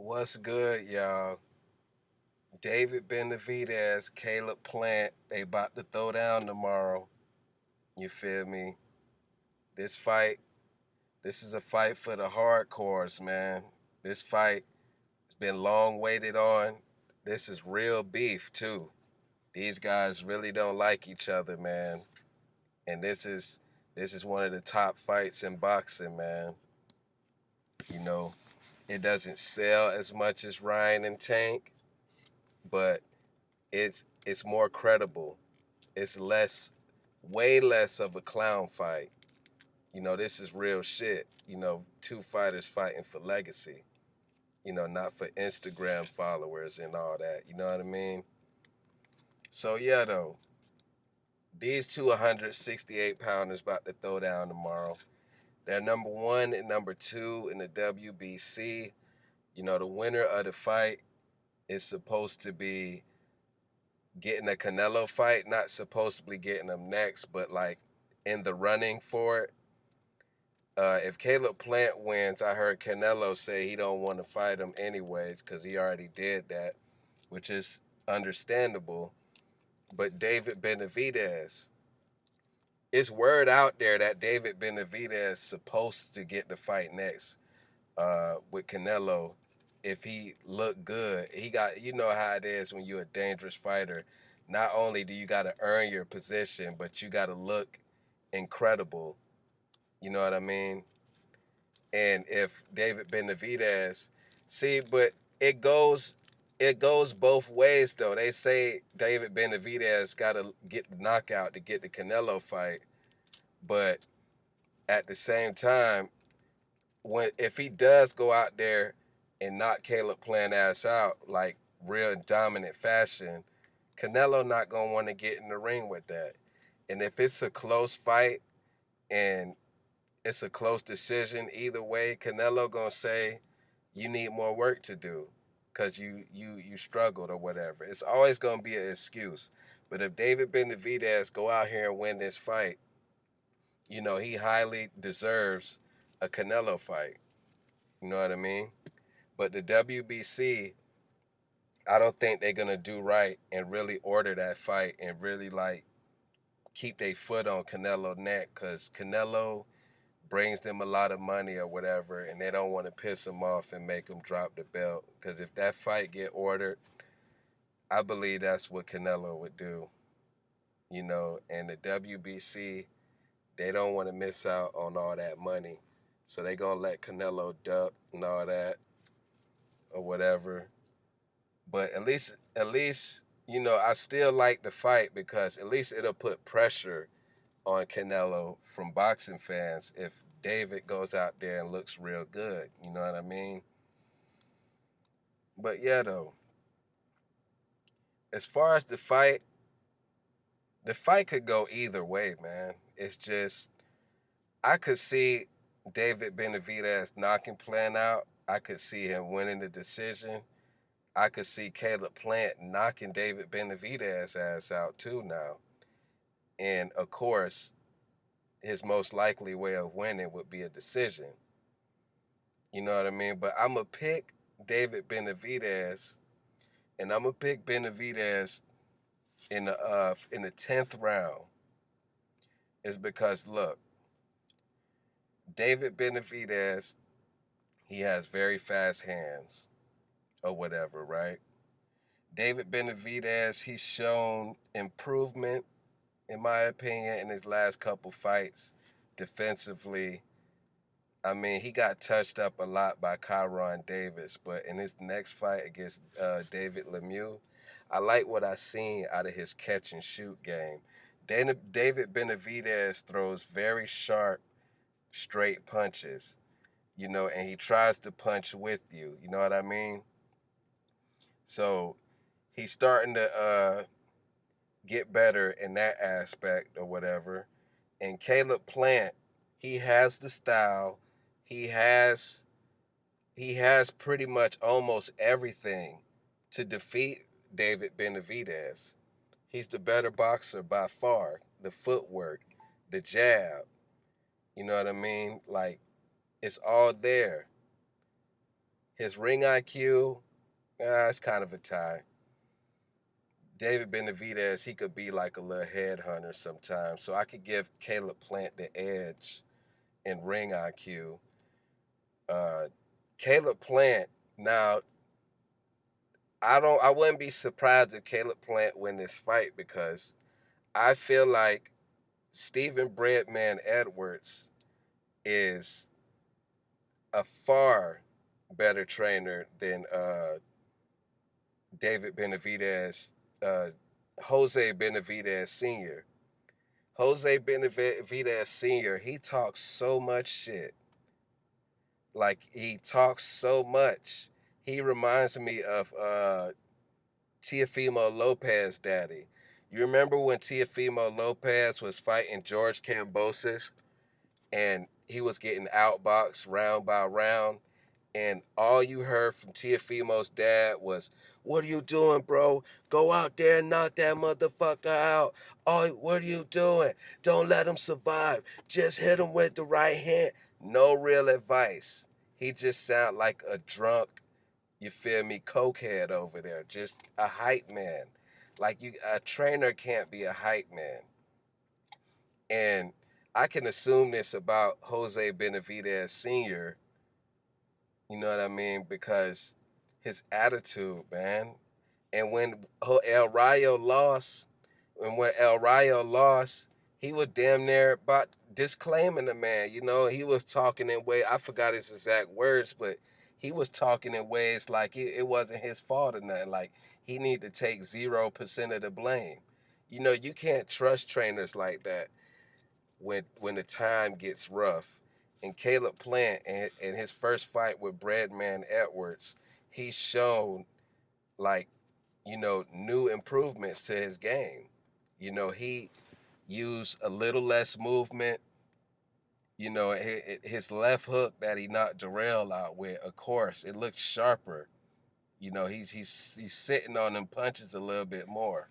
What's good, y'all? David Benavidez, Caleb Plant, they about to throw down tomorrow. You feel me? This fight, this is a fight for the hardcores, man. This fight has been long waited on. This is real beef too. These guys really don't like each other, man. And this is one of the top fights in boxing, man. You know, it doesn't sell as much as Ryan and Tank, but it's more credible. It's way less of a clown fight. This is real shit. Two fighters fighting for legacy. Not for Instagram followers and all that. You know what I mean? So yeah, though, these two 168 pounders about to throw down tomorrow. They're number one and number two in the WBC. The winner of the fight is supposed to be getting a Canelo fight, not supposed to be getting him next, but like in the running for it. If Caleb Plant wins, I heard Canelo say he don't want to fight him anyways because he already did that, which is understandable. But David Benavidez, it's word out there that David Benavidez is supposed to get the fight next with Canelo if he look good. He got, you know how it is when you're a dangerous fighter. Not only do you got to earn your position, but you got to look incredible. You know what I mean? And if David Benavidez, see, but it goes it goes both ways though. They say David Benavidez got to get the knockout to get the Canelo fight, but at the same time, when if he does go out there and knock Caleb Plant ass out like real dominant fashion, Canelo not gonna want to get in the ring with that. And if it's a close fight and it's a close decision either way, Canelo gonna say you need more work to do because you struggled or whatever. It's always gonna be an excuse. But if David Benavidez go out here and win this fight, he highly deserves a Canelo fight. You know what I mean? But the WBC, I don't think they're gonna do right and really order that fight and really like keep their foot on Canelo neck because Canelo brings them a lot of money or whatever, and they don't want to piss him off and make him drop the belt. Because if that fight get ordered, I believe that's what Canelo would do. And the WBC, they don't want to miss out on all that money, so they gonna let Canelo duck and all that or whatever. But at least I still like the fight because at least it'll put pressure on Canelo from boxing fans if David goes out there and looks real good. You know what I mean? But yeah, though, as far as the fight could go either way, man. It's just I could see David Benavidez knocking Plant out. I could see him winning the decision. I could see Caleb Plant knocking David Benavidez ass out too now. And of course, his most likely way of winning would be a decision. You know what I mean? But I'm gonna pick David Benavidez, and I'm gonna pick Benavidez in the 10th round. Is because look, David Benavidez, he has very fast hands or whatever, right? David Benavidez, he's shown improvement, in my opinion, in his last couple fights defensively. I mean, he got touched up a lot by Kyron Davis, but in his next fight against David Lemieux, I like what I seen out of his catch and shoot game. David Benavidez throws very sharp, straight punches, and he tries to punch with you. You know what I mean? So he's starting to get better in that aspect or whatever. And Caleb Plant, he has the style. He has he has pretty much almost everything to defeat David Benavidez. He's the better boxer by far. The footwork, the jab, you know what I mean? Like it's all there. His ring IQ, it's kind of a tie. David Benavidez, he could be like a little headhunter sometimes. So I could give Caleb Plant the edge in ring IQ. Uh, Caleb Plant, now I wouldn't be surprised if Caleb Plant win this fight because I feel like Stephen Breadman Edwards is a far better trainer than David Benavidez, uh, Jose Benavidez Sr. Jose Benavidez Sr., he talks so much shit. Like, he talks so much. He reminds me of Teofimo Lopez daddy. You remember when Teofimo Lopez was fighting George Kambosos and he was getting outboxed round by round? And all you heard from Teofimo's dad was, "What are you doing, bro? Go out there and knock that motherfucker out. Oh, what are you doing? Don't let him survive. Just hit him with the right hand." No real advice. He just sound like a drunk, you feel me, cokehead over there. Just a hype man. Like, a trainer can't be a hype man. And I can assume this about Jose Benavidez Sr., you know what I mean? Because his attitude, man. And when El Rayo lost, he was damn near about disclaiming the man. You know, he was talking in way, I forgot his exact words, but he was talking in ways like it wasn't his fault or nothing. Like, he need to take 0% of the blame. You know, you can't trust trainers like that when the time gets rough. And Caleb Plant in his first fight with Breadman Edwards, he's shown, like, new improvements to his game. He used a little less movement. His left hook that he knocked Darrell out with, of course, it looks sharper. He's sitting on them punches a little bit more.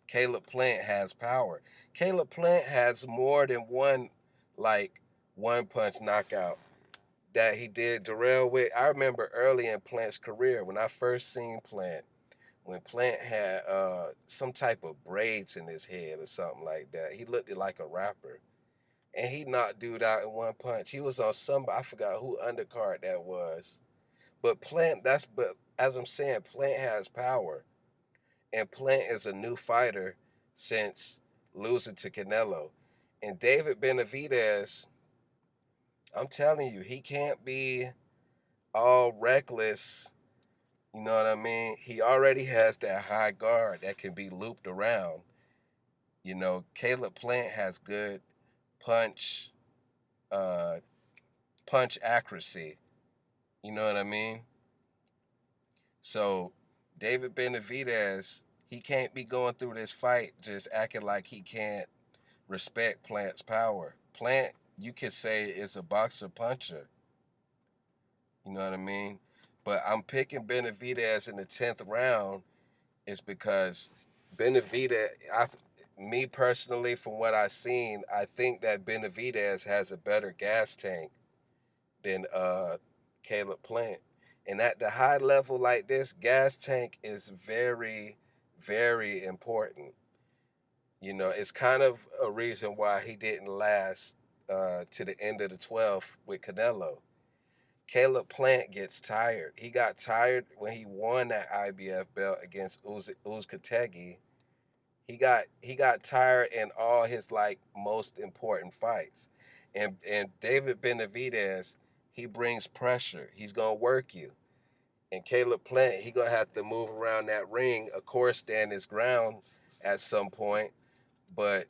Caleb Plant has power. Caleb Plant has more than like, one punch knockout that he did Darrell with. I remember early in Plant's career when I first seen Plant, when Plant had some type of braids in his head or something like that. He looked like a rapper. And he knocked dude out in one punch. He was on somebody, I forgot who undercard that was. But as I'm saying, Plant has power. And Plant is a new fighter since losing to Canelo. And David Benavidez, I'm telling you, he can't be all reckless. You know what I mean? He already has that high guard that can be looped around. Caleb Plant has good punch, uh, punch accuracy. You know what I mean? So David Benavidez, he can't be going through this fight just acting like he can't respect Plant's power. Plant, you could say, is a boxer puncher. You know what I mean? But I'm picking Benavidez in the 10th round is because Benavidez, me personally, from what I've seen, I think that Benavidez has a better gas tank than Caleb Plant. And at the high level like this, gas tank is very, very important. It's kind of a reason why he didn't last to the end of the 12th with Canelo. Caleb Plant gets tired. He got tired when he won that IBF belt against Uzcategui. He got tired in all his, like, most important fights. And David Benavidez, he brings pressure. He's gonna work you. And Caleb Plant, he gonna have to move around that ring, of course, stand his ground at some point. But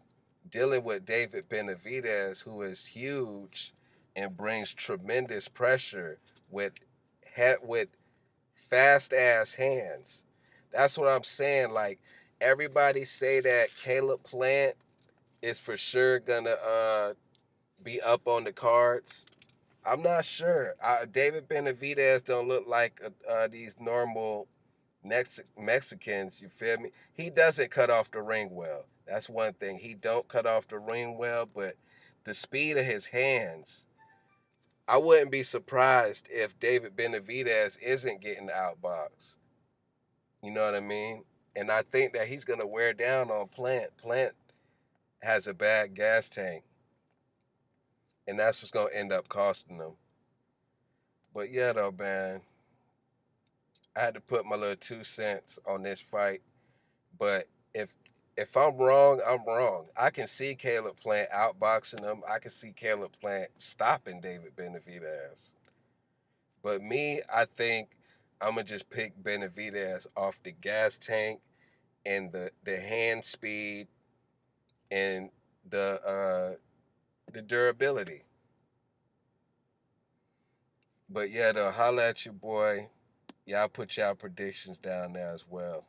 dealing with David Benavidez, who is huge and brings tremendous pressure with with fast ass hands. That's what I'm saying. Like, everybody say that Caleb Plant is for sure gonna be up on the cards. I'm not sure. David Benavidez don't look like these normal Mexicans. You feel me? He doesn't cut off the ring well. That's one thing. He don't cut off the ring well, but the speed of his hands, I wouldn't be surprised if David Benavidez isn't getting outboxed. You know what I mean? And I think that he's gonna wear down on Plant. Plant has a bad gas tank, and that's what's gonna end up costing them. But yeah, though, man, I had to put my little 2 cents on this fight. But if I'm wrong, I'm wrong. I can see Caleb Plant outboxing him. I can see Caleb Plant stopping David Benavidez. But me, I think I'm gonna just pick Benavidez off the gas tank and the hand speed and the durability. But yeah, though, holla at your boy. Y'all put y'all predictions down there as well.